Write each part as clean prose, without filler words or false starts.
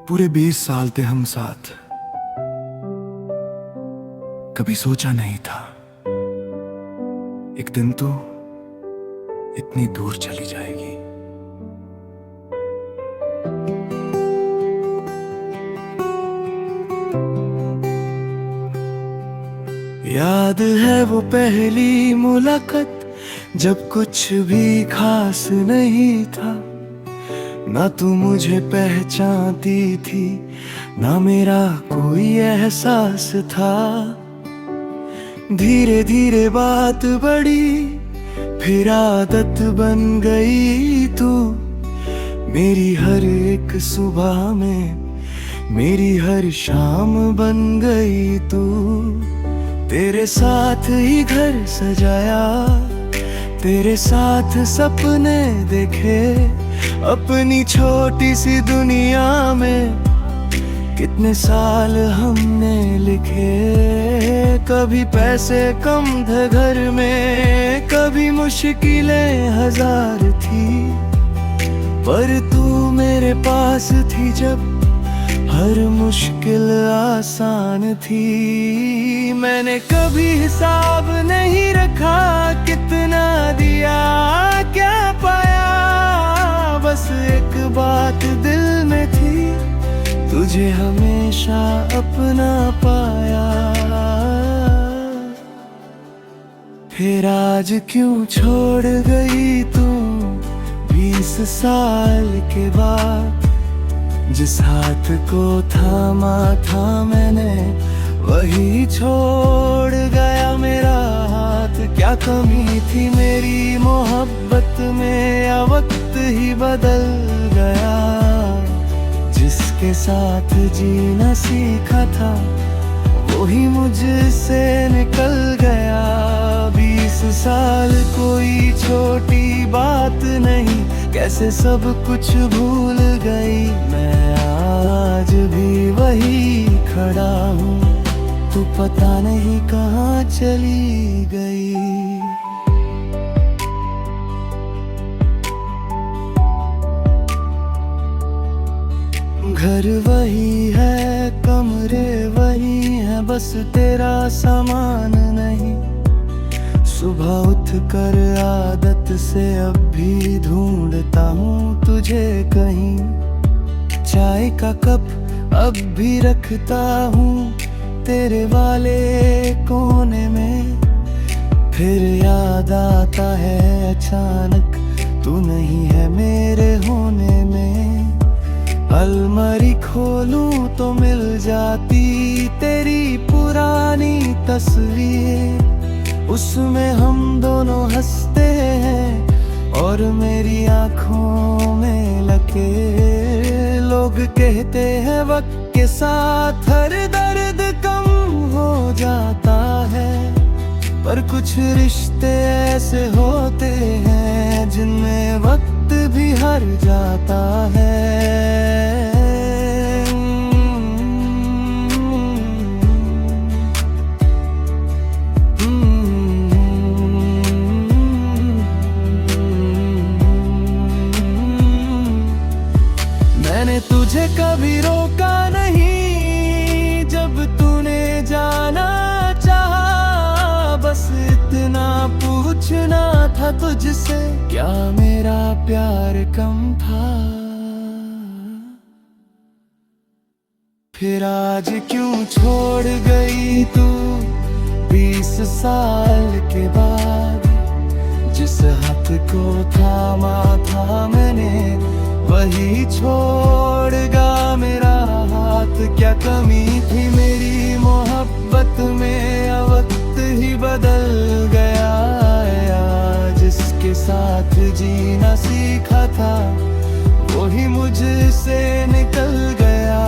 पूरे 20 साल थे हम साथ, कभी सोचा नहीं था एक दिन तू इतनी दूर चली जाएगी। याद है वो पहली मुलाकात, जब कुछ भी खास नहीं था। ना तू मुझे पहचानती थी, ना मेरा कोई एहसास था। धीरे धीरे बात बढ़ी, फिर आदत बन गई तू मेरी हर एक सुबह में, मेरी हर शाम बन गई तू। तेरे साथ ही घर सजाया, तेरे साथ सपने देखे, अपनी छोटी सी दुनिया में कितने साल हमने लिखे। कभी पैसे कम थे घर में, कभी मुश्किलें हजार थी, पर तू मेरे पास थी जब हर मुश्किल आसान थी। मैंने कभी हिसाब नहीं रखा, कितना दिया क्या पाया, बस एक बात दिल में थी, तुझे हमेशा अपना पाया। फिर आज क्यों छोड़ गई तू 20 साल के बाद। जिस हाथ को थामा था मैंने, वही छोड़ गया मेरा हाथ। क्या कमी थी मेरी मोहब्बत में, या वक्त ही बदल गया। जिसके साथ जीना सीखा था, वही मुझसे निकल गया। 20 साल कोई छोटी बात नहीं, कैसे सब कुछ भूल गई। मैं आज भी वही खड़ा हूँ, तू पता नहीं कहाँ चली गई। घर वही है, कमरे वही है, बस तेरा सामान नहीं। सुबह उठ कर आदत से अब भी ढूंढता हूँ तुझे कहीं। चाय का कप अब भी रखता हूँ तेरे वाले कोने में। फिर याद आता है अचानक, तू नहीं है मेरे होने में। अलमारी खोलूं तो मिल जाती तेरी पुरानी तस्वीर, उसमें हम दोनों हंसते हैं और मेरी आंखों में लकीर। लोग कहते हैं वक्त के साथ हर दर्द कम हो जाता है, पर कुछ रिश्ते ऐसे होते हैं जिनमें वक्त भी हार जाता है। मैंने तुझे कभी रोका नहीं, जब तूने जाना चाहा। बस इतना पूछना था तुझसे, क्या मेरा प्यार कम था। फिर आज क्यों छोड़ गई तू 20 साल के बाद। जिस हाथ को थामा था मैंने, वही छोड़गा मेरा हाथ। क्या कमी थी मेरी मोहब्बत में, या वक्त ही बदल गया। जिसके साथ जीना सीखा था, वही मुझसे निकल गया।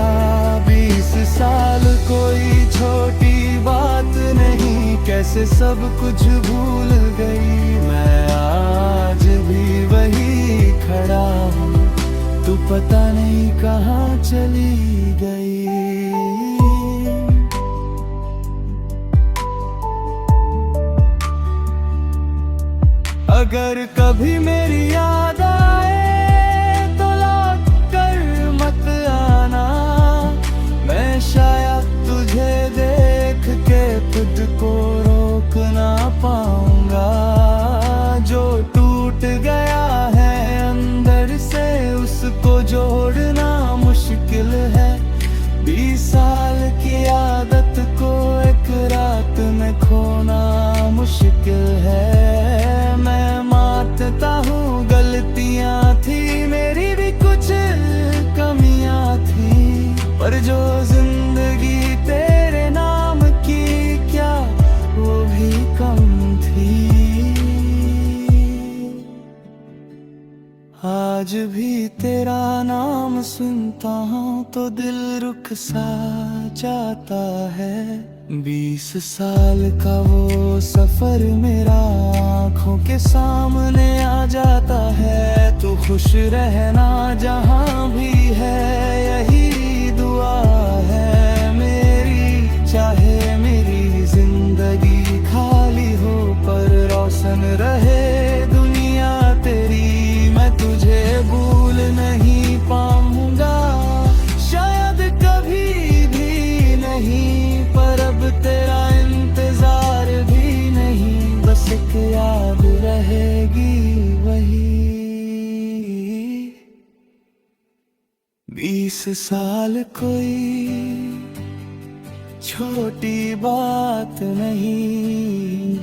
20 साल कोई छोटी बात नहीं, कैसे सब कुछ भूल गई। मैं आज भी वही खड़ा हूँ, तू पता नहीं कहाँ चली गई। अगर कभी मेरी याद आए तो लौट कर मत आना। 20 साल की आदत को एक रात में खोना मुश्किल है। मैं मानता हूँ गलतियाँ थी, मेरी भी कुछ कमियाँ थी, पर जो जिंदगी तेरे नाम की क्या वो भी कम थी। आज भी तेरा नाम सुनता हूँ तो दिल रुक सा जाता है। 20 साल का वो सफर मेरा आँखों के सामने आ जाता है। तू खुश रहना जहाँ भी है, यही दुआ है मेरी। चाहे मेरी जिंदगी खाली हो पर रोशन रहे दुनिया तेरी। मैं तुझे भूल नहीं पाऊंगा शायद कभी भी नहीं, पर अब तेरा इंतजार भी नहीं, बस एक याद रहेगी वही। 20 साल कोई छोटी बात नहीं,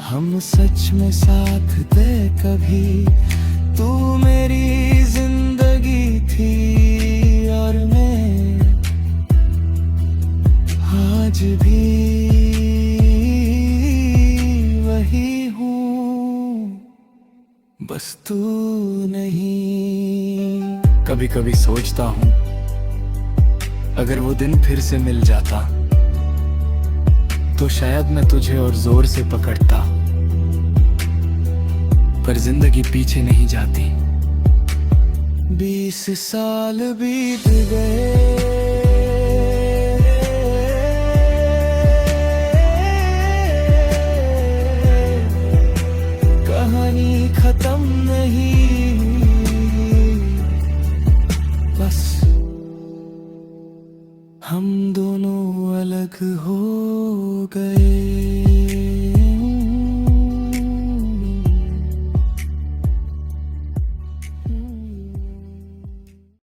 हम सच में साथ थे कभी। तू मेरी जिंदगी थी और मैं आज भी वही हूँ, बस तू नहीं। कभी कभी सोचता हूँ अगर वो दिन फिर से मिल जाता तो शायद मैं तुझे और जोर से पकड़ता, पर जिंदगी पीछे नहीं जाती। 20 साल बीत गए, कहानी खत्म नहीं, बस हम दोनों अलग हो गए।